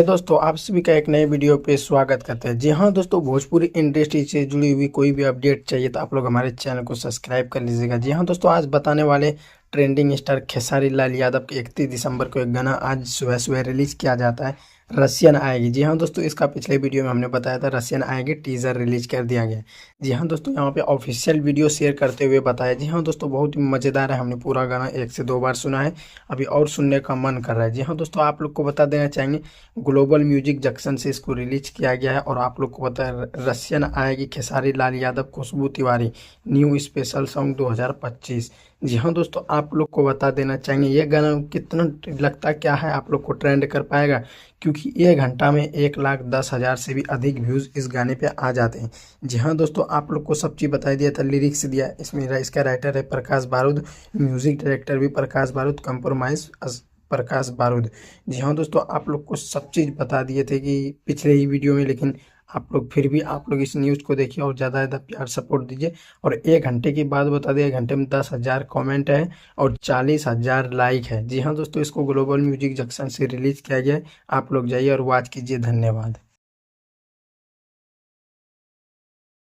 दोस्तों आप सभी का एक नए वीडियो पे स्वागत करते हैं। जी हाँ दोस्तों, भोजपुरी इंडस्ट्री से जुड़ी हुई कोई भी अपडेट चाहिए तो आप लोग हमारे चैनल को सब्सक्राइब कर लीजिएगा। जी हाँ दोस्तों, आज बताने वाले ट्रेंडिंग स्टार खेसारी लाल यादव के 31 दिसंबर को एक गाना आज सुबह सुबह रिलीज किया जाता है, रसियन आएगी। जी हाँ दोस्तों, इसका पिछले वीडियो में हमने बताया था रसियन आएगी, टीजर रिलीज कर दिया गया। जी हाँ दोस्तों, यहाँ पे ऑफिशियल वीडियो शेयर करते हुए बताया। जी हाँ दोस्तों, बहुत ही मज़ेदार है। हमने पूरा गाना 1 से 2 बार सुना है, अभी और सुनने का मन कर रहा है। जी हाँ दोस्तों, आप लोग को बता देना चाहेंगे ग्लोबल म्यूजिक जंक्शन से इसको रिलीज किया गया है। और आप लोग को पता है रसियन आएगी, खेसारी लाल यादव, खुशबू तिवारी, न्यू स्पेशल सॉन्ग 2025। जी हाँ दोस्तों, आप लोग को बता देना चाहेंगे ये गाना कितना लगता क्या है आप लोग को ट्रेंड कर पाएगा, क्योंकि 1 घंटा में 1,10,000 से भी अधिक व्यूज़ इस गाने पे आ जाते हैं। जी हाँ दोस्तों, आप लोग को सब चीज़ बता दिया था, लिरिक्स दिया, इसमें इसका राइटर है प्रकाश बारूद, म्यूजिक डायरेक्टर भी प्रकाश बारूद, कंप्रोमाइज प्रकाश बारूद। जी हाँ दोस्तों, आप लोग को सब चीज़ बता दिए थे कि पिछले ही वीडियो में, लेकिन आप लोग फिर भी आप लोग इस न्यूज़ को देखिए और ज़्यादा ज़्यादा प्यार सपोर्ट दीजिए। और 1 घंटे की बात बता दें, 1 घंटे में 10,000 कमेंट है और 40,000 लाइक है। जी हाँ दोस्तों, इसको ग्लोबल म्यूजिक जंक्शन से रिलीज़ किया गया है। आप लोग जाइए और वॉच कीजिए। धन्यवाद।